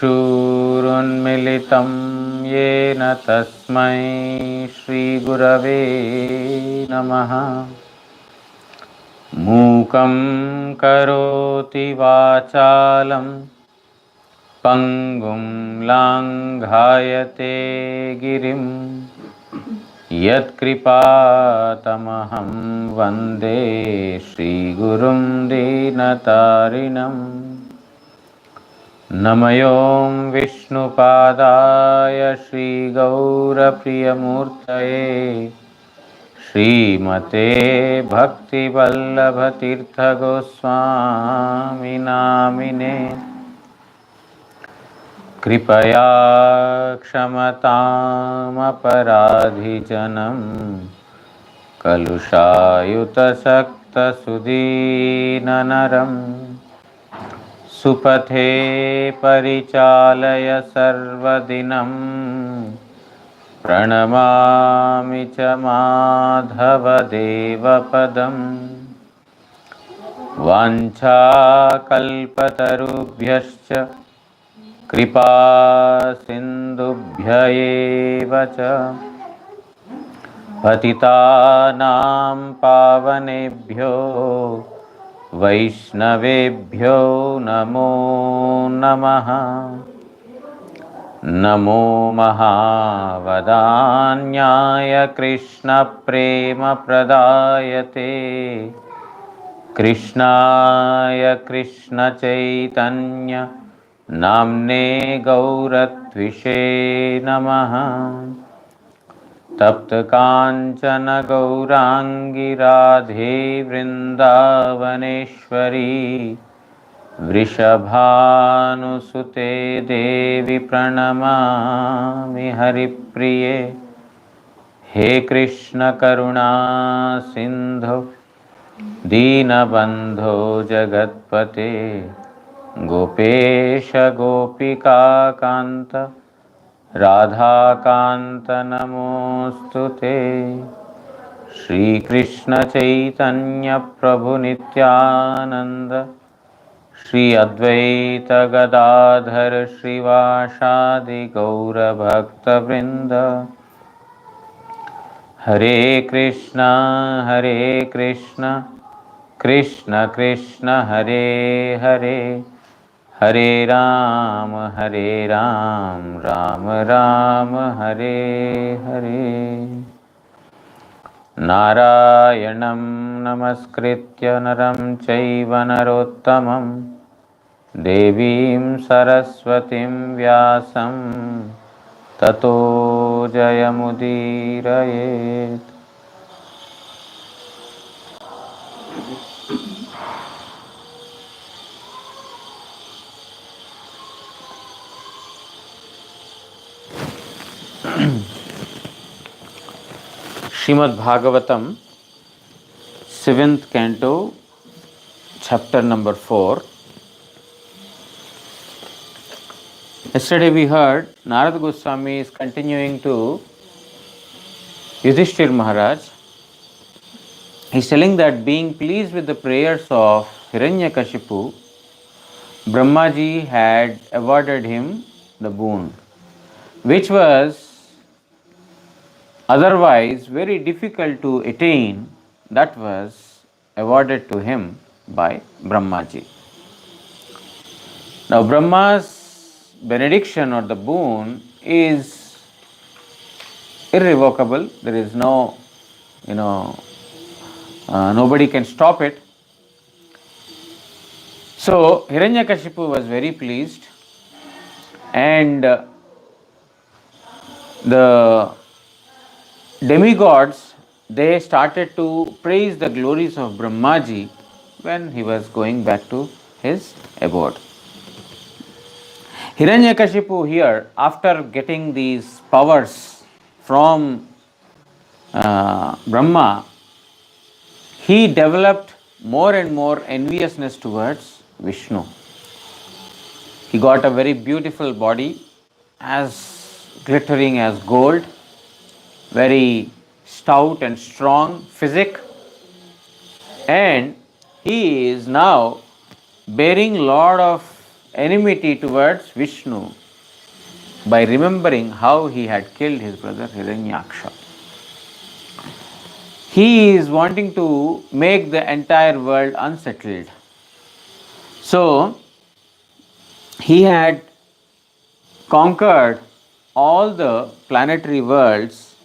चक्षुरुन्मिलितं येन तस्मै श्रीगुरवे नमः। मूकं करोति वाचालं पङ्गुं लाङ्घायते गिरिं यत्कृपातमहं वन्दे श्रीगुरुं दीनतारिणम्। नमयों विष्णुपादाय श्रीगौरप्रियमूर्तये श्रीमते भक्तिवल्लभतीर्थगोस्वामिनामिने। कृपया क्षमतामपराधिजनं कलुषायुतसक्तसुदीननरम् सुपथे परिचालय सर्वदिनं प्रणमामि च माधवदेवपदम्। वाञ्छाकल्पतरुभ्यश्च कृपा सिन्धुभ्य एव च पतितानां पावनेभ्यो वैष्णवेभ्यो नमो नमः। नमो महावदान्याय कृष्णप्रेमप्रदायते कृष्णाय कृष्णचैतन्य नाम्ने गौरत्विषे नमः। तप्तकाञ्चन गौराङ्गी राधे वृन्दावनेश्वरी वृषभानुसुते देवी प्रणमामि हरिप्रिये। हे कृष्ण करुणा सिन्धो दीनबन्धो जगत्पते गोपेश गोपिकान्त राधाकान्त नमोऽस्तुते। श्रीकृष्ण चैतन्य प्रभु नित्यानंद श्री अद्वैत गदाधर श्रीवासादि गौरभक्तवृंद। हरे कृष्ण कृष्ण कृष्ण हरे हरे, हरे राम राम राम हरे हरे। नारायणं नमस्कृत्य नरं चैव नरोत्तमं देवीं सरस्वतीं व्यासं ततो जयमुदीरयेत्। Srimad Bhagavatam, 7th canto, chapter number 4. Yesterday we heard Narada Goswami is continuing to Yudhishthir Maharaj. He's telling that being pleased with the prayers of Hiranyakasipu, Brahmaji had awarded him the boon, which was otherwise very difficult to attain. That was awarded to him by Brahmaji. Now Brahma's benediction or the boon is irrevocable. There is no, nobody can stop it. So Hiranyakashipu was very pleased, and the demigods, they started to praise the glories of Brahmaji when he was going back to his abode. Hiranyakashipu here, after getting these powers from Brahma, he developed more and more enviousness towards Vishnu. He got a very beautiful body, as glittering as gold, very stout and strong physique, and he is now bearing lot of enmity towards Vishnu by remembering how he had killed his brother Hiranyaksha. He is wanting to make the entire world unsettled. So, he had conquered all the planetary worlds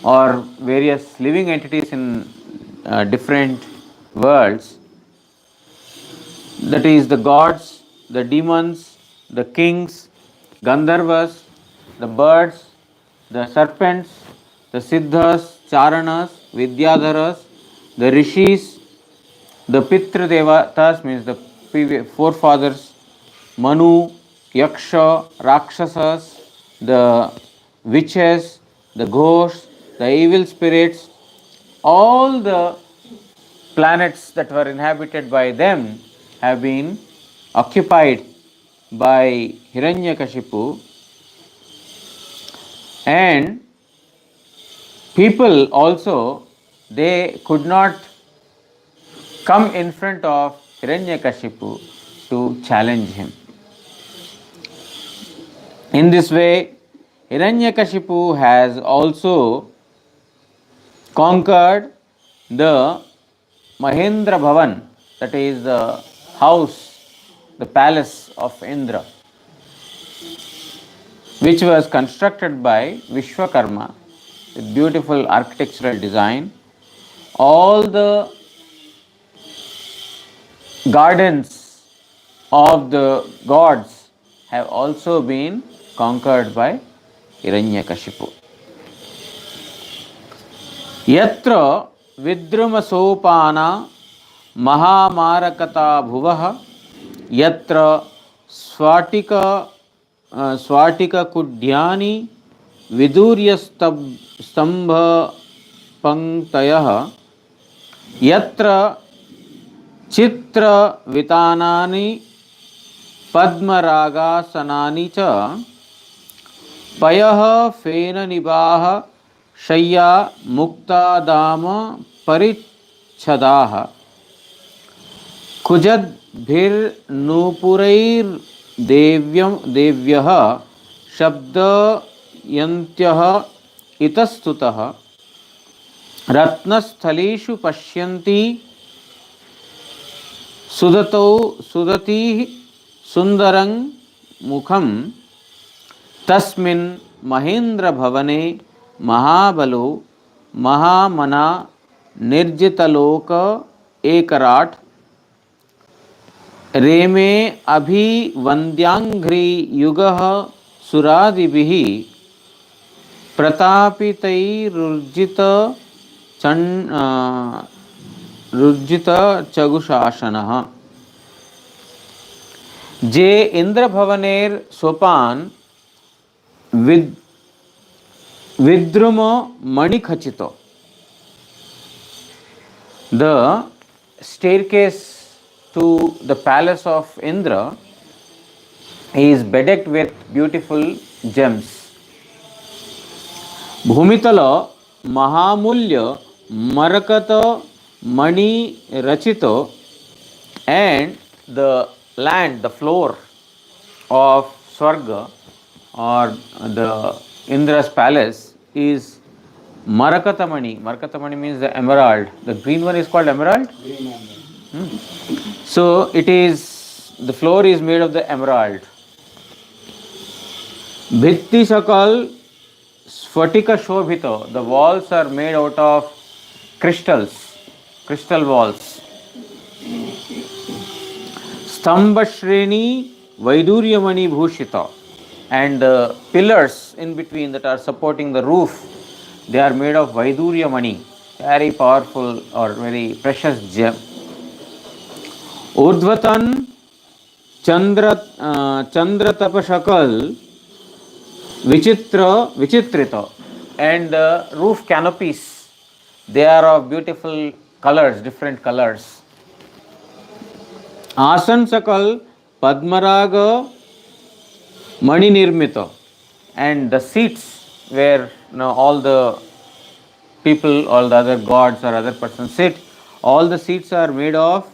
or various living entities in different worlds, that is, the gods, the demons, the kings, Gandharvas, the birds, the serpents, the Siddhas, Charanas, Vidyadharas, the Rishis, the Pitra Devatas means the forefathers, Manu, Yaksha, Rakshasas, the witches, the ghosts, the evil spirits, all the planets that were inhabited by them have been occupied by Hiranyakashipu, and people also, they could not come in front of Hiranyakashipu to challenge him. In this way, Hiranyakashipu has also conquered the Mahendra Bhavan, that is the house, the palace of Indra, which was constructed by Vishwakarma with beautiful architectural design. All the gardens of the gods have also been conquered by Hiranyakashipu. Yatra vidrumasopana mahamarakata bhuvaha yatra svatika kudyani vidurya stambha panktayah yatra chitra vitanani padmaragasanani cha payah fena nibaha shayya mukta dama parichadaha kujadbhir nupurair devyah shabdayantyah itastutah ratnasthalishu pashyanti sudati sundarang mukham tasmin mahendra bhavane महाबलो Mahamana निर्जितलोक एकराट रेमे अभिवन्द्यांघ्रि युगः सुरादिभिः प्रतापितैरुर्जित चगुशासनः J Indra भवनेर Sopan Vidruma Manikhachito. The staircase to the palace of Indra is bedecked with beautiful gems. Bhumitala Mahamulya Marakata Mani Rachito, and the land, the floor of Swarga or the Indra's palace is Marakatamani. Marakatamani means the emerald. The green one is called emerald. So it is, the floor is made of the emerald. Bhitti Sakal Sfatika Shobhito. The walls are made out of crystals, crystal walls. Stamba Shreni Vaiduryamani Bhushita. And the pillars in between that are supporting the roof, they are made of Vaidurya Mani, very powerful or very precious gem. Urdhvatan Chandra Tapashakal Vichitrita, and the roof canopies, they are of beautiful colors, different colors. Asan Sakal Padmaraga Mani Nirmita, and the seats where all the people, all the other gods or other persons sit, all the seats are made of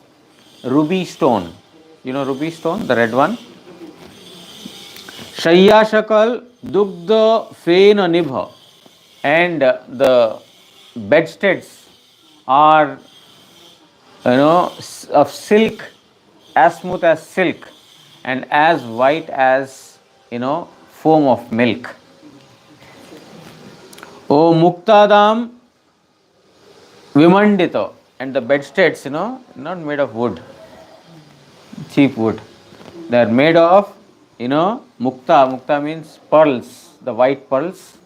ruby stone. You know ruby stone, the red one? Shayyashakal Dugdha Fena Nibha. And the bedsteads are, of silk, as smooth as silk and as white as, foam of milk. O Muktadam Vimandito. And the bedsteads, not made of wood, cheap wood. They are made of, mukta. Mukta means pearls, the white pearls.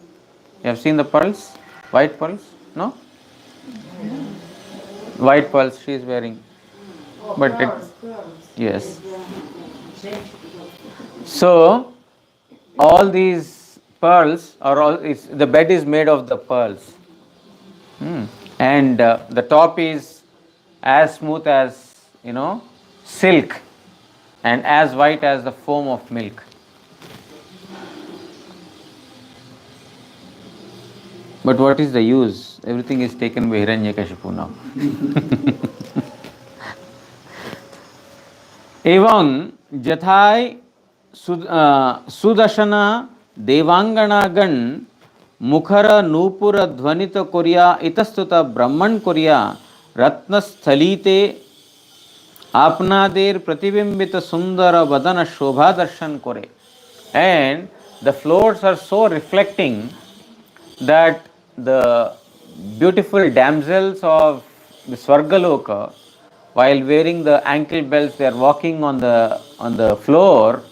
You have seen the pearls? White pearls? No? White pearls she is wearing. But yes. So, all these pearls are all, the bed is made of the pearls. And the top is as smooth as, silk and as white as the foam of milk. But what is the use? Everything is taken by Hiranyakasipu now. Evam Jathai Sudashana Devanganagan Mukhara Nupura Dhvanita Korea Itastuta Brahman Korea Ratnasthalite Apnader Pratibimbita Sundara Vadana Shobha Darshan Kore. And the floors are so reflecting that the beautiful damsels of the Swargaloka, while wearing the ankle belts, they are walking on the floor,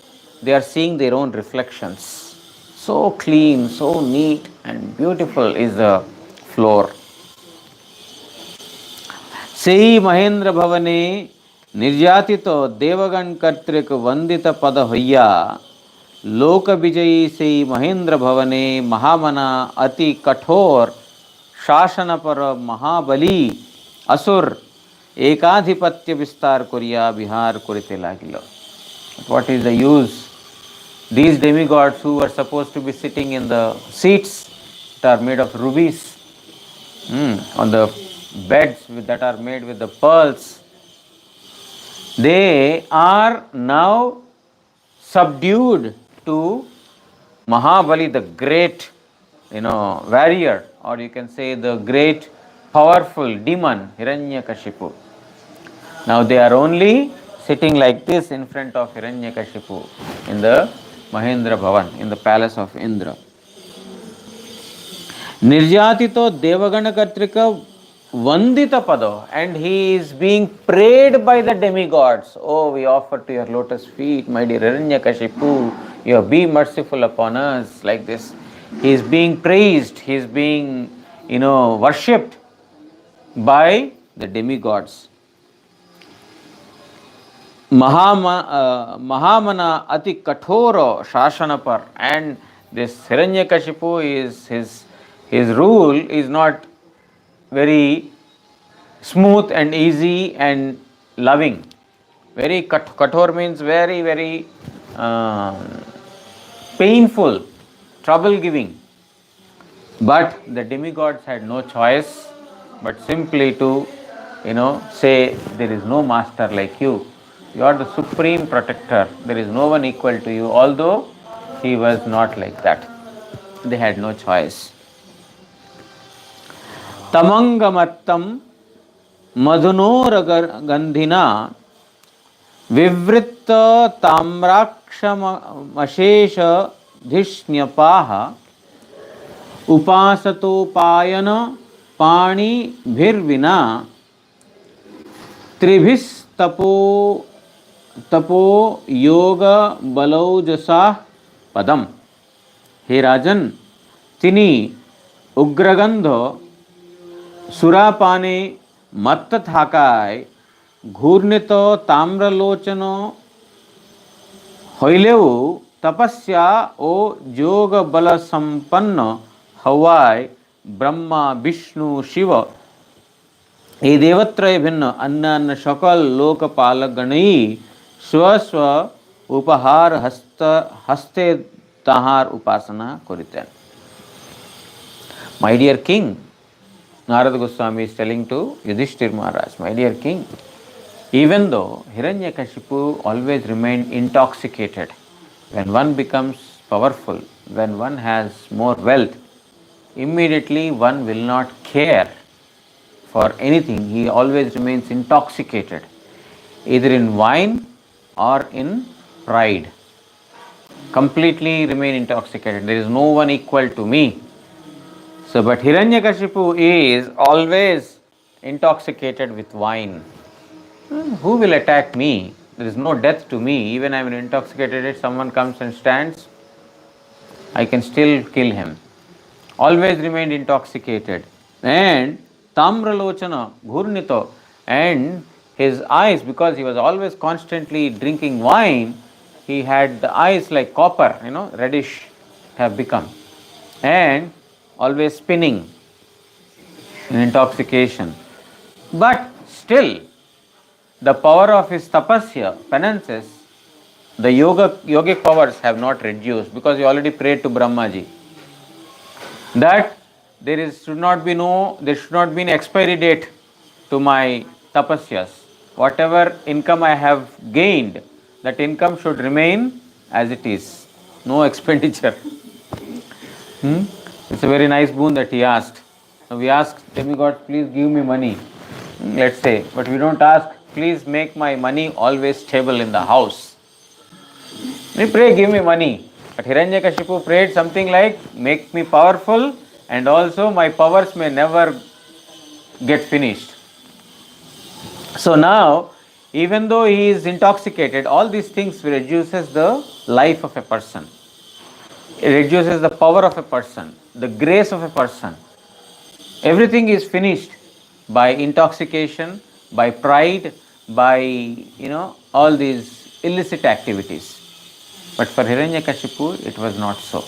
they are seeing their own reflections. So clean, so neat and beautiful is the floor. Sei Mahendra Bhavane Nirjatito Devagan Kartrik Vandita Pada Hoya लोक विजयी से महेंद्र भवने महामना अति कठोर शासन पर महाबली असुर एकाधिपत्य विस्तार कोरिया बिहार कोरिते लागिलो. What is the use? These demigods who were supposed to be sitting in the seats that are made of rubies, on the beds that are made with the pearls, they are now subdued to Mahabali, the great, warrior, or you can say the great powerful demon Hiranyakasipu. Now they are only sitting like this in front of Hiranyakasipu in the Mahendra Bhavan, in the palace of Indra. Nirjatito Devagana Katrika Vandita Pado, and he is being prayed by the demigods. Oh, we offer to your lotus feet, my dear Hiranyakasipu, you be merciful upon us, like this. He is being praised, he is being, worshipped by the demigods. Mahamana Ati Kathoro Shashanapar, and this Hiranyakasipu is his rule is not very smooth and easy and loving. Very kathor means very, very painful, trouble giving. But the demigods had no choice but simply to, say, there is no master like you. You are the supreme protector. There is no one equal to you, although he was not like that. They had no choice. Tamangamattam madhunora gandhina vivritta tamraksham dhishnypaha upasatopayana pani bhirvina tribhis tapo yoga balaujasa padam. He Rajan, tini ugragandho सुरापाने मत्त थाकाय घूर्णित ताम्रलोचनो हईलेऊ तपस्या ओ जोग बल संपन्न हवाय ब्रह्मा विष्णु शिव ये देवत्रय भिन्न अन्य अन्य सकल लोकपालक गणई स्वस्व उपहार हस्ते ताहार उपासना करितेन. My dear king, Narada Goswami is telling to Yudhishthir Maharaj, my dear king, Even though Hiranyakashipu always remained intoxicated, when one becomes powerful, when one has more wealth, immediately one will not care for anything. He always remains intoxicated, either in wine or in pride. Completely remain intoxicated. There is no one equal to me. So, but Hiranyakashipu is always intoxicated with wine. Who will attack me? There is no death to me. Even I am intoxicated, if someone comes and stands, I can still kill him. Always remained intoxicated. And Tamralochana, Ghurnito, and his eyes, because he was always constantly drinking wine, he had the eyes like copper, reddish have become. And always spinning in intoxication. But still, the power of his tapasya, penances, the yogic powers have not reduced, because he already prayed to Brahmaji that there should not be an expiry date to my tapasyas. Whatever income I have gained, that income should remain as it is, no expenditure. It's a very nice boon that he asked. So we ask demigod, please give me money, let's say, but we don't ask, please make my money always stable in the house. We pray, give me money. But Hiranyakashipu prayed something like, make me powerful and also my powers may never get finished. So now, even though he is intoxicated, all these things reduces the life of a person. It reduces the power of a person, the grace of a person. Everything is finished by intoxication, by pride, by all these illicit activities. But for Hiranyakashipu, it was not so.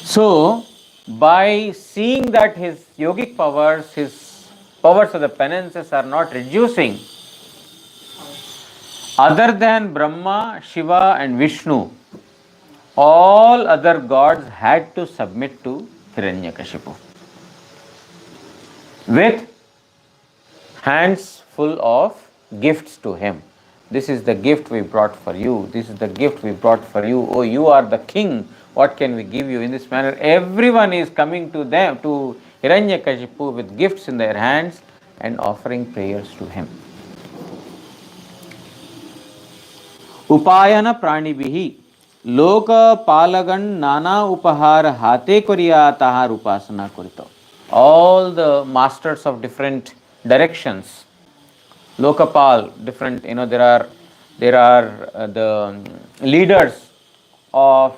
So, by seeing that his yogic powers, his powers of the penances are not reducing, other than Brahma, Shiva and Vishnu, all other gods had to submit to Hiranyakashipu with hands full of gifts to him. This is the gift we brought for you. This is the gift we brought for you. Oh, you are the king. What can we give you? In this manner, everyone is coming to them, to Hiranyakashipu, with gifts in their hands and offering prayers to him. Upayana pranibihi loka palagan nana upahar hate koriya tahar upasana kurito. All the masters of different directions, Lokapal, different, there are the leaders of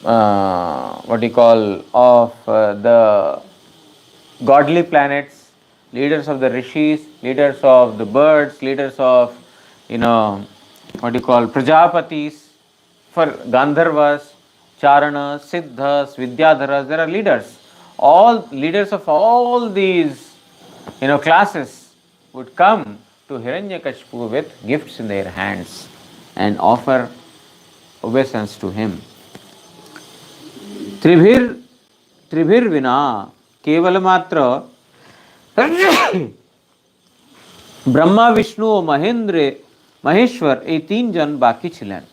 the godly planets, leaders of the rishis, leaders of the birds, leaders of Prajapatis, for Gandharvas, Charanas, Siddhas, Vidyadharas. There are leaders. All leaders of all these classes would come to Hiranyakashipu with gifts in their hands and offer obeisance to him. Tribhir vina keval matra Brahma, Vishnu और Maheshwar, ये तीन जन बाकी छिलेन.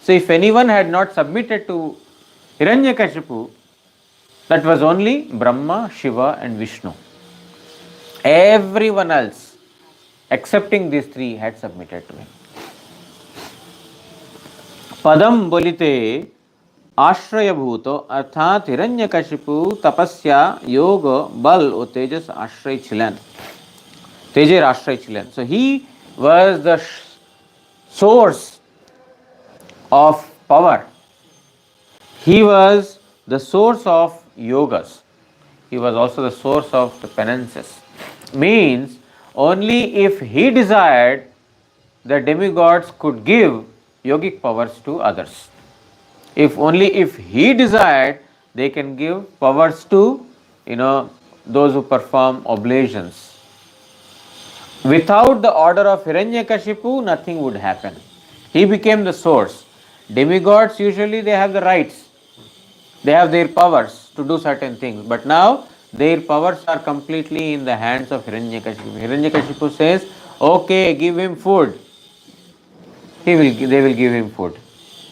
So if anyone had not submitted to Hiranyakashipu, that was only Brahma, Shiva and Vishnu. Everyone else, excepting these three, had submitted to him. Padam bolite आश्रय भूत अर्थात हिरण्यकशिपु तपस्या योग बल और तेजस आश्रय छिलन, तेजेर आश्रय छिलन. So he was the source of power. He was the source of yogas. He was also the source of the penances. Means only if he desired, the demigods could give yogic powers to others. If he desired, they can give powers to those who perform oblations. Without the order of Hiranyakashipu, nothing would happen. He became the source. Demigods usually they have the rights, they have their powers to do certain things, but now their powers are completely in the hands of Hiranyakashipu. Hiranyakashipu says, Okay, give him food. They will give him food.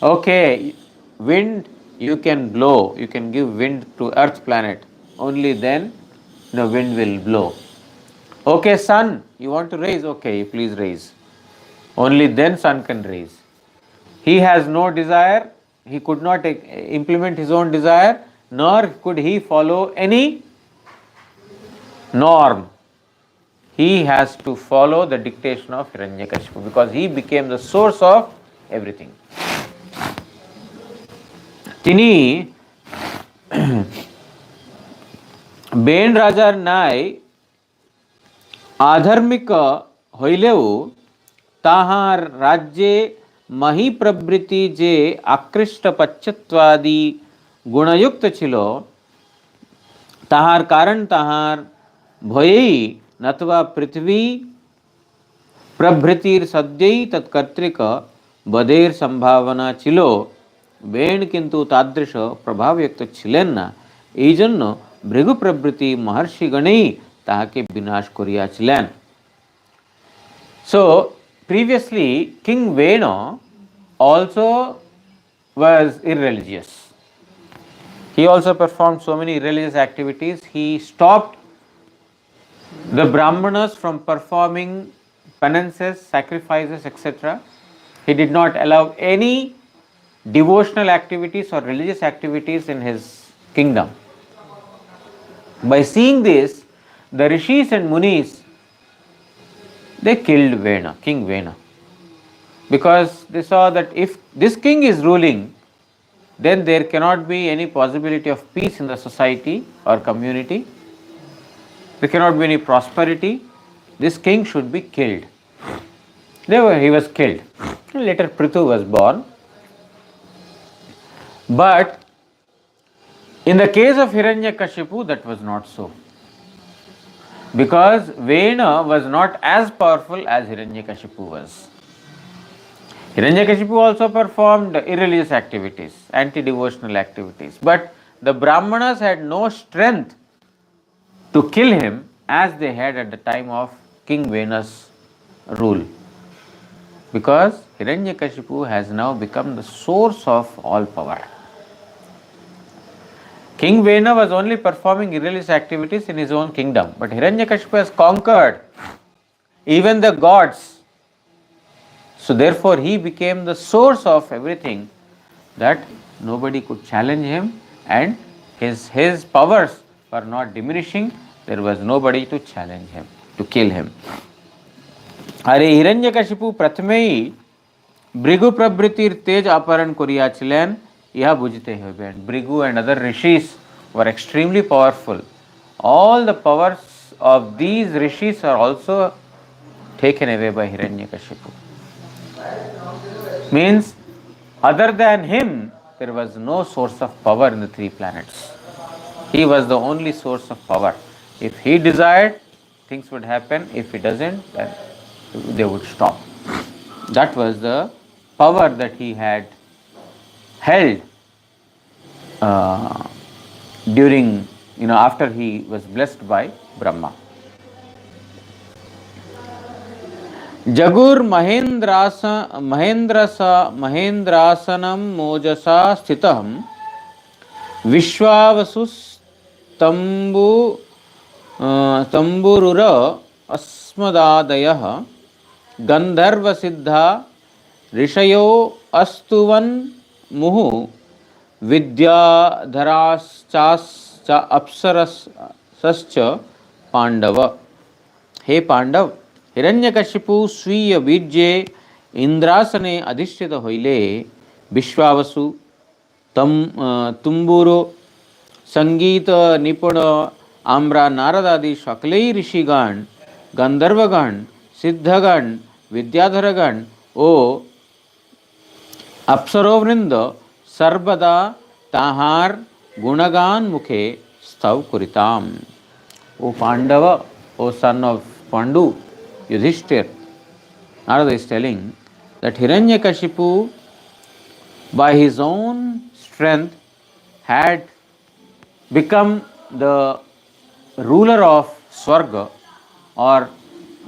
Okay, wind, you can blow, you can give wind to Earth planet. Only then the wind will blow. Okay, sun, you want to raise? Okay, please raise. Only then sun can raise. He has no desire, he could not implement his own desire, nor could he follow any norm. He has to follow the dictation of Hiranyakashipu because he became the source of everything. তিনি Ben রাজার ন্যায় আধর্মিক হইলেও তাহার রাজ্যে মহীপ্রবৃত্তি যে আকৃষ্ট পশ্চাৎবাদী গুণযুক্ত ছিল, তাহার কারণ তাহার ভয়েই নতবা পৃথিবী প্রভৃতির সদ্যই তৎকর্তৃক বধের সম্ভাবনা ছিল। বেণ কিন্তু তাদৃশ প্রভাবযুক্ত ছিলেন না, এই জন্য ভৃগু প্রভৃতি মহর্ষিগণেই তাহাকে বিনাশ করিয়াছিলেন। So previously King Vena also was irreligious. He also performed so many religious activities. He stopped the Brahmanas from performing penances, sacrifices, etc. He did not allow any devotional activities or religious activities in his kingdom. By seeing this, the rishis and munis, they killed Vena, King Vena, because they saw that if this king is ruling, then there cannot be any possibility of peace in the society or community. There cannot be any prosperity. This king should be killed. He was killed. Later Prithu was born. But in the case of Hiranyakashipu, that was not so. Because Vena was not as powerful as Hiranyakashipu was. Hiranyakashipu also performed irreligious activities, anti-devotional activities. But the Brahmanas had no strength to kill him as they had at the time of King Vena's rule. Because Hiranyakashipu has now become the source of all power. King Vena was only performing irreligious activities in his own kingdom, but Hiranyakashipu has conquered even the gods. So therefore he became the source of everything, that nobody could challenge him, and his powers were not diminishing. There was nobody to challenge him, to kill him. আরে হিরণ্যকশিপু প্রথমেই ভৃগু প্রভৃতির তেজ অপহরণ করিয়াছিলেন, ইহা বুঝতে হইবে। Brigu and other rishis were extremely powerful. All the powers of these rishis are also taken away by Hiranyakashipu. Means other than him there was no source of power in the three planets. He was the only source of power. If he desired, things would happen. If he doesn't, then they would stop. That was the power that he had held during, after he was blessed by Brahma. Jagur Mahendrasanam Mojasa Sthitam Vishwavasus Tamburura Asmadadayah Gandharva Siddha Rishayo Astuvan Muhu Vidyadharascha Apsarasascha Pandava. He Pandav, Hiranyakashipu Swiya Vidye Indrasane Adhishtita Hoile Vishwavasu Tumburo Sangeeta Nipuna Ambra Naradadi Shaklei Rishigan Gandharvagan Siddhagan Vidyadharagan O Apsarovrinda Sarvada Tahar Gunagan Mukhe Stav Kuritam. O Pandava, O son of Pandu, Yudhishthir, Narada is telling that Hiranyakashipu by his own strength had become the ruler of Swarga or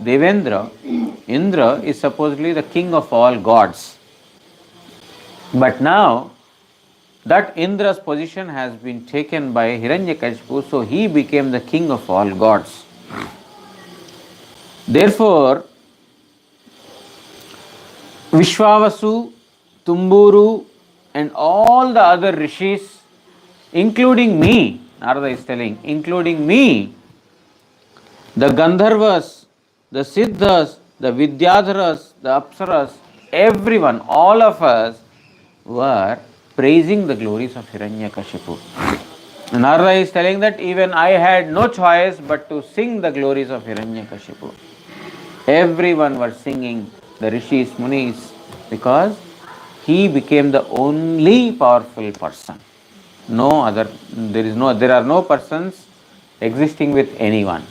Devendra, Indra is supposedly the king of all gods. But now that Indra's position has been taken by Hiranyakasipu, so he became the king of all gods. Therefore, Vishwavasu, Tumburu, and all the other rishis, including me, Narada is telling, including me, the Gandharvas, the Siddhas, the Vidyadharas, the Apsaras, everyone, all of us were praising the glories of Hiranyakashipu. Narada is telling that even I had no choice but to sing the glories of Hiranyakashipu. Everyone was singing, the rishis, munis, because he became the only powerful person. No other, there are no persons existing with anyone.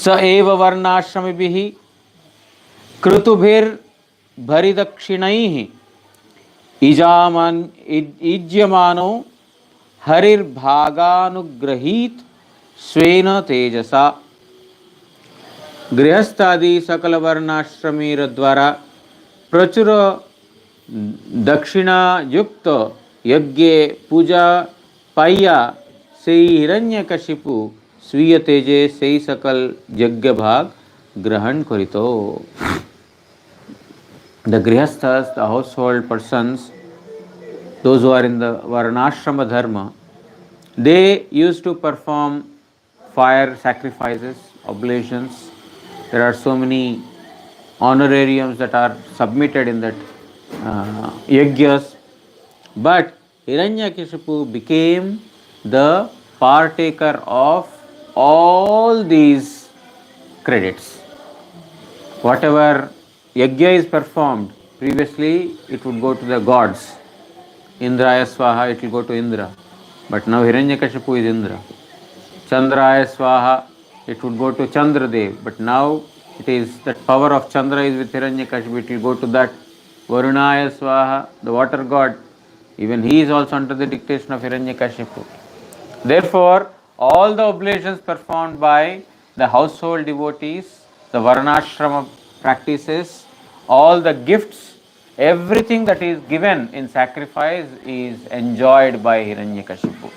स एव वर्णाश्रमिभिः कृतुभिर् भरिदक्षिणैः इज्यमानो हरिर्भागानुग्रहीत स्वेन तेजसा गृहस्थादि सकल वर्णाश्रमीर द्वारा प्रचुर दक्षिणा युक्त यज्ञ पूजा पाइया से हिरण्यकशिपु स्वीय तेजे से सकल यज्ञ भाग ग्रहण करितो. The grihasthas, the household persons, those who are in the varnashrama dharma, they used to perform fire sacrifices, oblations. There are so many honorariums that are submitted in that yajnas. But Hiranyakashipu became the partaker of all these credits. Whatever yajna is performed, previously it would go to the gods. Indraya Swaha, it will go to Indra. But now Hiranyakashipu is Indra. Chandraya Swaha, it would go to Chandradev. But now it is that power of Chandra is with Hiranyakashipu, it will go to that. Varunaya Swaha, the water god, even he is also under the dictation of Hiranyakashipu. Therefore, all the oblations performed by the household devotees, the Varnashrama practices, all the gifts, everything that is given in sacrifice is enjoyed by Hiranyakashipu.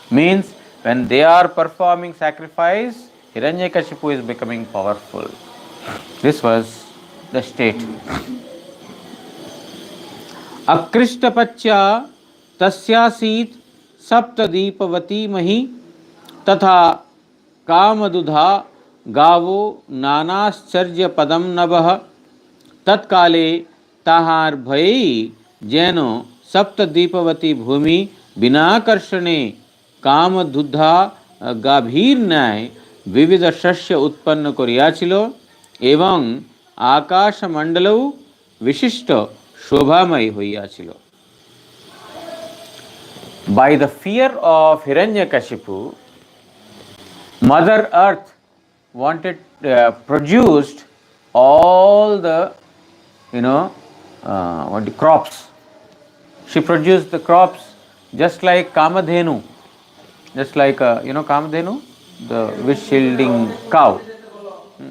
Means when they are performing sacrifice, Hiranyakashipu is becoming powerful. This was the state. Akristapachya tasyasit saptadipavati mahi तथा कामदुधा गावो नानाश्चर्य पदम नभः तत्काले ताहार भयी जैनो सप्तदीपवती भूमि बिनाकर्षणे कामदुधा गाभीर न्याय विविध शस्य उत्पन्न करियाछिलो एवं आकाश मंडलौ विशिष्ट शोभामय होइयाछिलो. By the fear of Hiranyakashipu, Mother Earth produced all the, crops. She produced the crops just like Kamadhenu, Kamadhenu, the wish-shielding cow.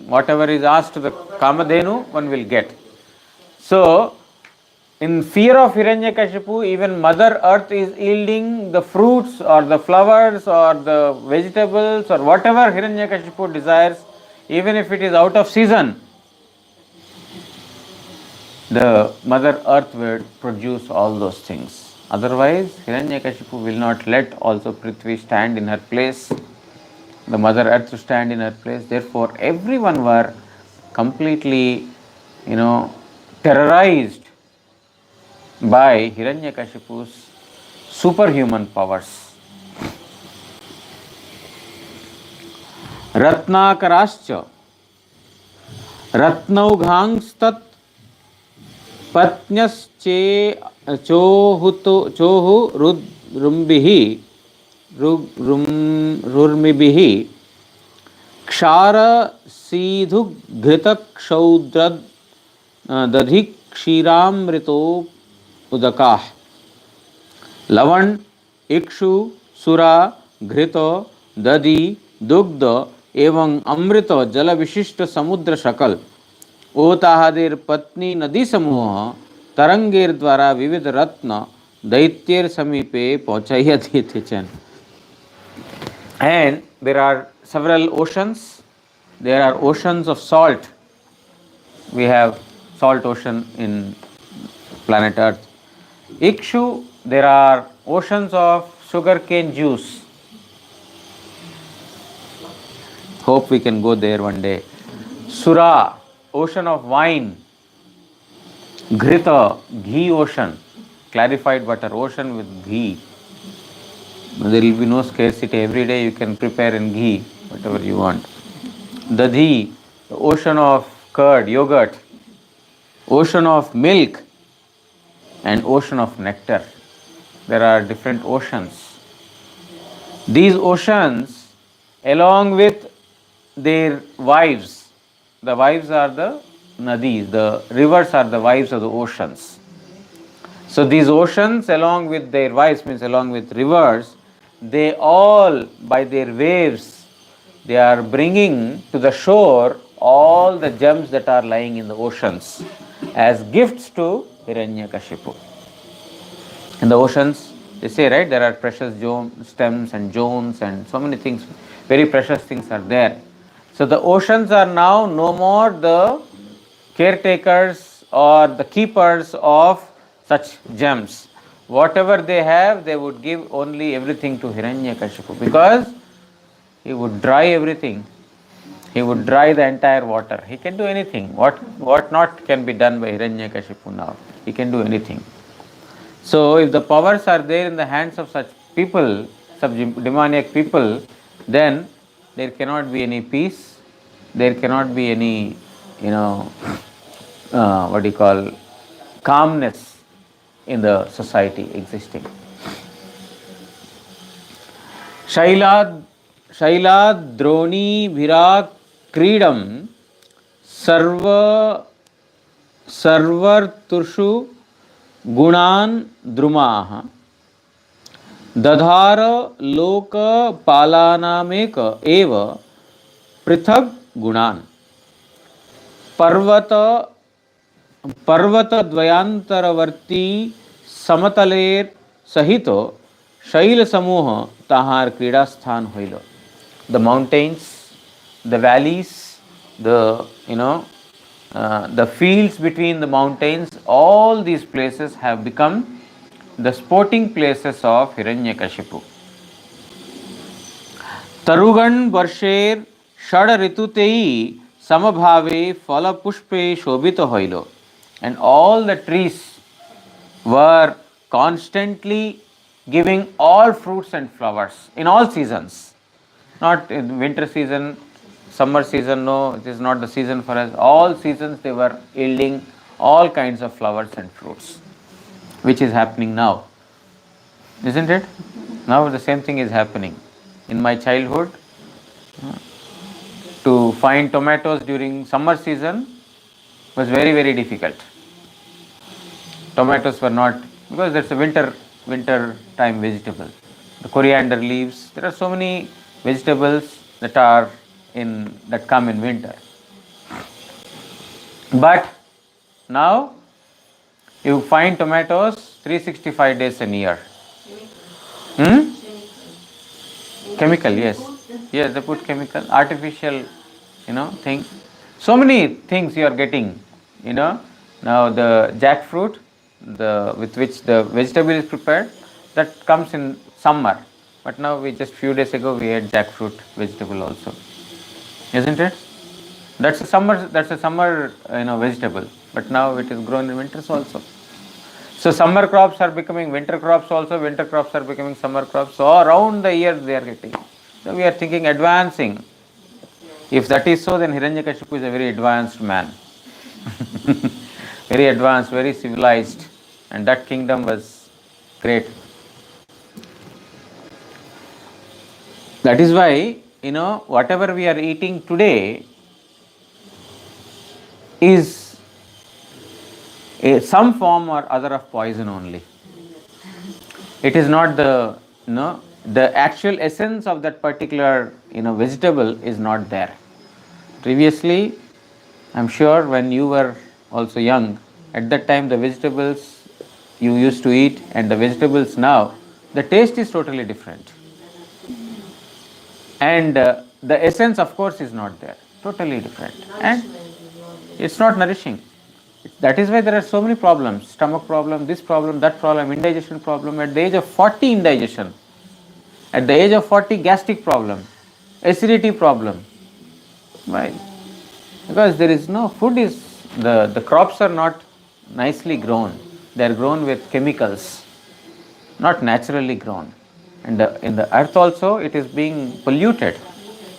Whatever is asked to the Kamadhenu, one will get. So, in fear of Hiranyakashipu, even Mother Earth is yielding the fruits or the flowers or the vegetables or whatever Hiranyakashipu desires, even if it is out of season. The Mother Earth will produce all those things. Otherwise, Hiranyakashipu will not let also Prithvi stand in her place, the Mother Earth to stand in her place. Therefore, everyone were completely, terrorized by Hiranyakashipu's superhuman powers. Ratnakarascha Ratnaughangstat Patnyasche Chohu Rumbihi Rurmibihi Kshara Sidhu Ghitak Kshaudra Dadhik Kshiramrito उदकाः लवण इक्षु सुरा घृत दधि दुग्ध एवं अमृत जल विशिष्ट समुद्र सकल ओताहादेर पत्नी नदी समूह तरंगेर द्वारा विविध रत्न दैत्येर समीपे पहुंचाइयति च. And there are several oceans. There are oceans of salt. We have salt ocean in planet Earth. Ikshu, there are oceans of sugarcane juice. Hope we can go there one day. Sura, ocean of wine. Ghrita, ghee ocean. Clarified butter, ocean with ghee. There will be no scarcity. Every day you can prepare in ghee, whatever you want. Dadhi, the ocean of curd, yogurt. Ocean of milk and ocean of nectar. There are different oceans. These oceans, along with their wives, the wives are the nadis, the rivers are the wives of the oceans. So these oceans, along with their wives, means along with rivers, they all, by their waves, they are bringing to the shore all the gems that are lying in the oceans as gifts to Hiranyakashipu. In the oceans, they say, right, there are precious stems and jones and so many things, very precious things are there. So the oceans are now no more the caretakers or the keepers of such gems. Whatever they have, they would give only everything to Hiranyakashipu because he would dry everything. He would dry the entire water. He can do anything. What not can be done by Hiranyakashipu now. He can do anything. So if the powers are there in the hands of such people, such demoniac people, then there cannot be any peace. There cannot be any, calmness in the society existing. शैलाद्रोणी भिरा क्रीडम सर्वर्तुषु गुणान् द्रुमाः दधार लोकपालानामेक एव पृथक् गुणान् पर्वतद्वयान्तरवर्ती समतलेर सहित शैल समूह ताहार क्रीड़ा स्थान होइल. The mountains, the valleys, the fields between the mountains, all these places have become the sporting places of Hiranyakashipu. Tarugan Varsher Shad Ritutei Samabhave Phala Pushpe Shobhita Hoilo. And all the trees were constantly giving all fruits and flowers in all seasons. Not in winter season, summer season, no, it is not the season for us. All seasons they were yielding all kinds of flowers and fruits, which is happening now. Isn't it? Now the same thing is happening. In my childhood, to find tomatoes during summer season was very, very difficult. Tomatoes were not, because that's a winter time vegetable. The coriander leaves, there are so many vegetables that come in winter. But now you find tomatoes 365 days a year. Chemical, yes. Yes, they put chemical, artificial, thing. So many things you are getting, Now the jackfruit, with which the vegetable is prepared, that comes in summer. But now just few days ago we had jackfruit vegetable also, isn't it? That's a summer vegetable. But now it is grown in winters also. So summer crops are becoming winter crops also. Winter crops are becoming summer crops. So around the year they are getting. So we are thinking advancing. If that is so, then Hiranyakashipu is a very advanced man. Very advanced, very civilized, and that kingdom was great. That is why, whatever we are eating today is some form or other of poison only. It is not the the actual essence of that particular vegetable is not there. Previously, I'm sure when you were also young, at that time the vegetables you used to eat and the vegetables now, the taste is totally different. And the essence, of course, is not there. Totally different. And it's not nourishing. That is why there are so many problems: stomach problem, this problem, that problem, indigestion problem. At the age of 40, indigestion. At the age of 40, gastric problem, acidity problem. Why? Because there is no food, the crops are not nicely grown. They are grown with chemicals, not naturally grown. And in the earth also it is being polluted.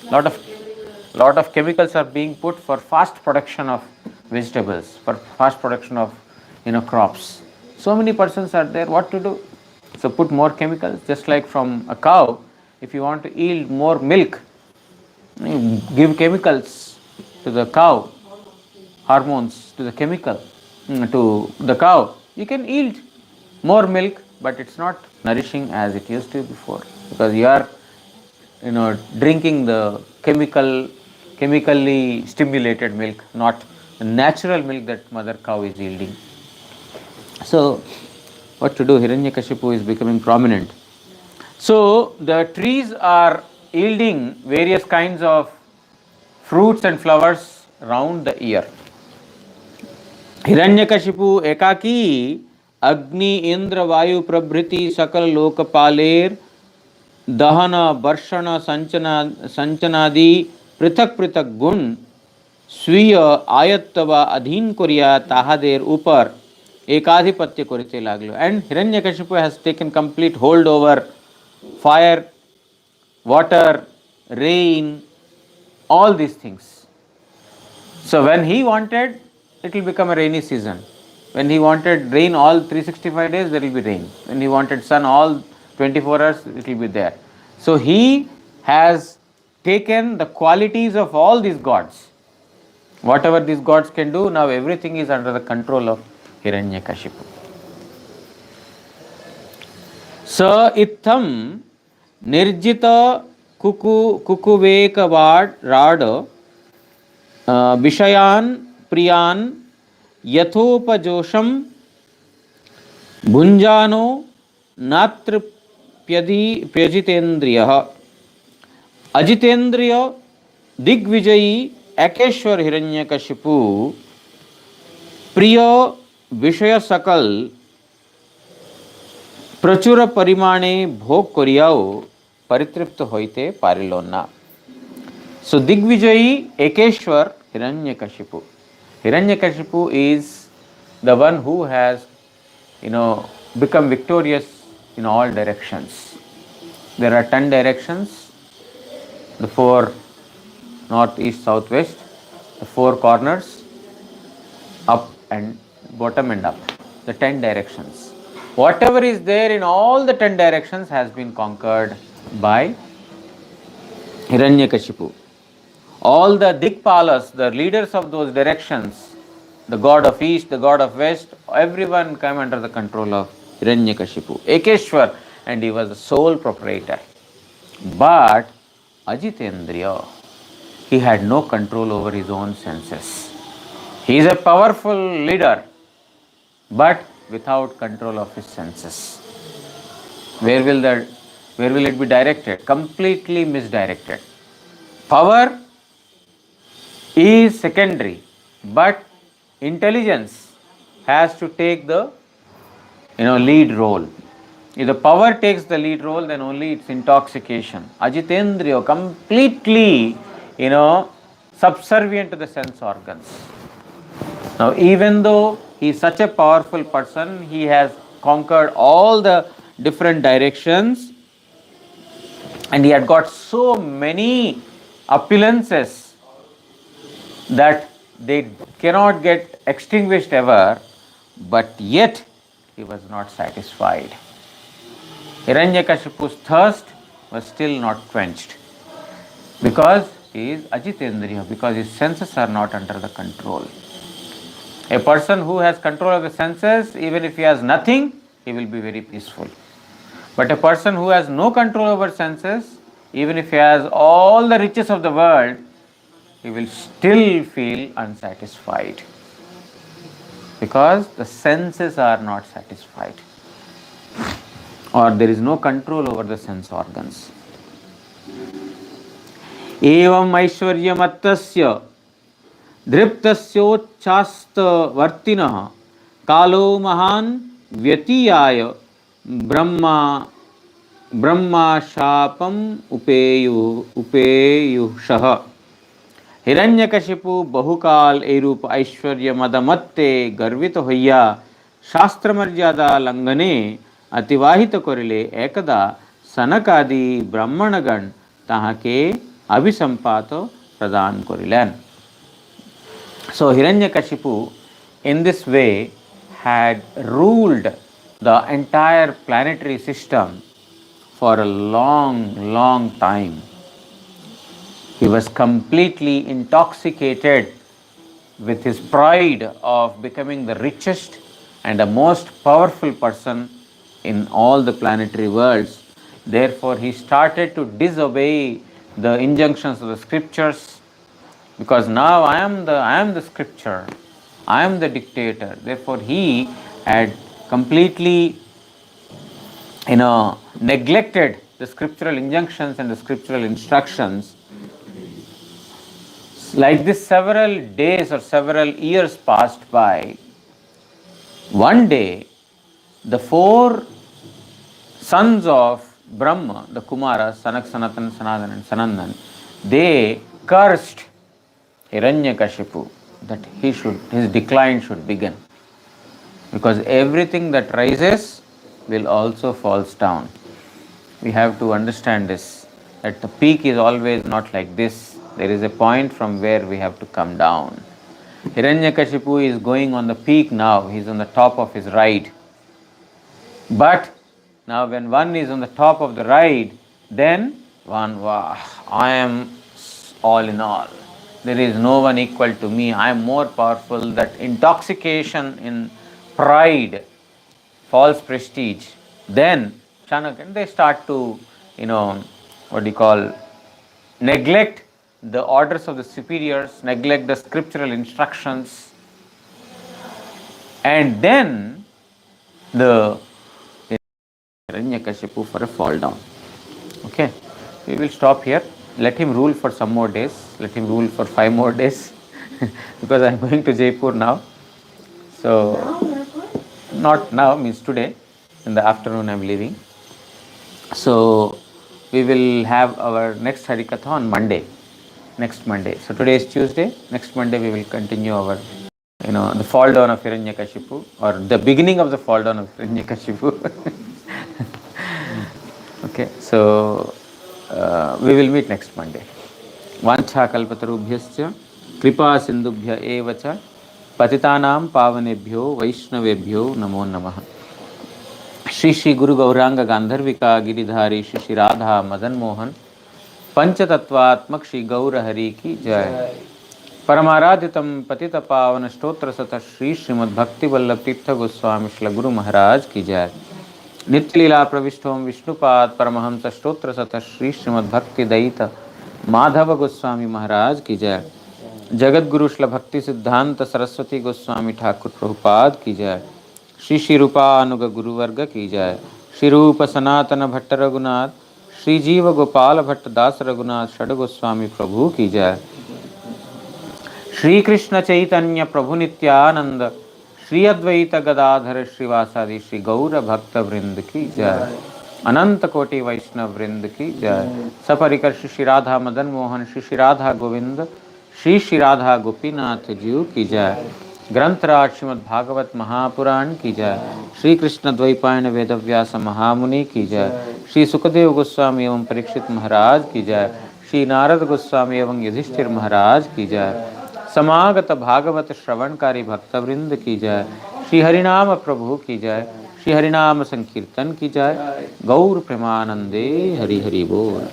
Lot of chemicals are being put for fast production of vegetables, for fast production of crops. So many persons are there, what to do? So put more chemicals. Just like from a cow, if you want to yield more milk, you give chemicals to the cow, hormones to the chemical, to the cow, you can yield more milk, but it's not nourishing as it used to before, because you are drinking the chemically stimulated milk, not the natural milk that mother cow is yielding. So what to do? Hiranyakashipu is becoming prominent. So the trees are yielding various kinds of fruits and flowers round the year. Hiranyakashipu एकाकी अग्नि इंद्र वायु प्रभृति सकल लोकपालेर दहन वर्षण संचनादि पृथक पृथक गुण स्वीय आयत्त व अधीन करिया ताहादेर ऊपर एकाधिपत्य करिते लागलो. And Hiranyakashipu has taken complete hold over fire, water, rain, all these things. So when he wanted, it will become a rainy season. When he wanted rain all 365 days, there will be rain. When he wanted sun all 24 hours, it will be there. So he has taken the qualities of all these gods. Whatever these gods can do, now everything is under the control of Hiranyakashipu. Sa itham nirjita kukuvekavad rad vishayan priyan यथोपजोषम भुंजानो नात्र प्यजितेन्द्रियः अजितेन्द्रिय दिग्विजयी एकेश्वर हिरण्यकशिपु प्रिय विषय सकल प्रचुर परिमाणे भोग करियाओ परितृप्त होइते पारिलो ना. So Digvijay Ekeshwar Hiranyakashipu. Hiranyakashipu is the one who has, become victorious in all directions. There are 10 directions, the 4 north, east, south, west, the 4 corners, up and bottom and up, the 10 directions. Whatever is there in all the 10 directions has been conquered by Hiranyakashipu. All the Dikpalas, the leaders of those directions, the god of east, the god of west, everyone came under the control of Hiranyakashipu, Ekeshwar, and he was the sole proprietor. But Ajitendriya, he had no control over his own senses. He is a powerful leader, but without control of his senses. Where will it be directed? Completely misdirected. Power is secondary, but intelligence has to take the lead role. If the power takes the lead role, then only it's intoxication. Ajitendriya, completely subservient to the sense organs. Now even though he is such a powerful person, he has conquered all the different directions, and he had got so many opulences that they cannot get extinguished ever, but yet he was not satisfied. Hiranyakashipu's thirst was still not quenched, because he is Ajitendriya, because his senses are not under the control. A person who has control of the senses, even if he has nothing, he will be very peaceful. But a person who has no control over senses, even if he has all the riches of the world, he will still feel unsatisfied because the senses are not satisfied or there is no control over the sense organs. एवं ऐश्वर्यमत्तस्य धृप्तस्योच्छास्तवर्तिनः कालो महान् व्यतीयाय ब्रह्माशापम् उपेयुषः हिरण्यकशिपु बहुकाल एरूप ऐश्वर्य मदमत्ते गर्वित होइया शास्त्र मर्यादा लंघने अतिवाहित करिले एकदा सनकादि ब्राह्मणगण ताहाके अभिसंपात प्रदान करिलेन. So Hiranyakashipu in this way had ruled the entire planetary system for a long time. He was completely intoxicated with his pride of becoming the richest and the most powerful person in all the planetary worlds. Therefore, he started to disobey the injunctions of the scriptures, because now I am the scripture, I am the dictator. Therefore, he had completely neglected the scriptural injunctions and the scriptural instructions. Like this, several days or several years passed by. One day, the four sons of Brahma, the Kumaras, Sanak, Sanatan, Sanatan and Sanandan, they cursed Hiranyakashipu that his decline should begin. Because everything that rises will also falls down. We have to understand this, that the peak is always not like this. There is a point from where we have to come down. Hiranyakashipu is going on the peak now. He is on the top of his ride. But now when one is on the top of the ride, then I am all in all. There is no one equal to me. I am more powerful. That intoxication in pride, false prestige. Then they start to, neglect the orders of the superiors, neglect the scriptural instructions, and then the Hiranyakashipu for a fall down. Okay, we will stop here. Let him rule for some more days. Let him rule for 5 more days because I am going to Jaipur now. So, not now, means today. In the afternoon I am leaving. So, we will have our next Harikatha on Monday. Next Monday. So, today is Tuesday. Next Monday we will continue our, the fall down of Hiranyakashipu, or the beginning of the fall down of Hiranyakashipu. Okay, so we will meet next Monday. Vancha kalpatarubhyascha kripa sindubhya evacha patitanam pavanebhyo vaishnavebhyo namo namaha. Shri Shri Guru Gauranga Gandharvika Giridhari Shri Shri Radha Madan Mohan Panchatattvatmak Shri Gaura Hari ki Jai. Paramaradhitam Patita Pavana Stotra Sata Shri Srimad Bhakti Vallabh Tirtha Goswami Shri Guru Maharaj ki Jai. Nityalila Pravishthom Vishnupad Paramahamsa Stotra Sata Shri Srimad Bhakti Daita Madhava Goswami Maharaj ki Jai. Jagat Guru Shla Bhakti Siddhanta Saraswati Goswami Thakur Prabhupada ki Jai. Shri Shri Rupanuga Guru Varga ki Jai. Shri Rupa Sanatana Bhatta Raghunath Shri Jiva Gopala Bhatta Das Raghunath Shada Goswami Prabhu ki Jai. Shri Krishna Chaitanya Prabhu Nityananda Shri Advaita Gadadhara Srivasadi Shri Gaura Bhakta Vrind ki Jai. Ananta Koti Vaishnav Vrind ki Jai. Saparikar Shri Shri Radha Madan Mohan Shri Shri Radha Govind Shri Shri Radha Gopinath Ji ki Jai. Granthrat Srimad Bhagavat Mahapuran ki Jai. Shri Krishna Dvaipayana Vedavyasa Mahamuni ki Jai. Shri Sukadev Goswami evam Parikshit Maharaj ki Jai. Shri Narad Goswami evam Yudhishthir Maharaj ki Jai. Samagata Bhagavat Shravankari Bhakta Vrind ki Jai. Shri Harinama Prabhu ki Jai. Shri Harinama Sankirtan ki Jai. Gaur Premanande Hari Hari Bol.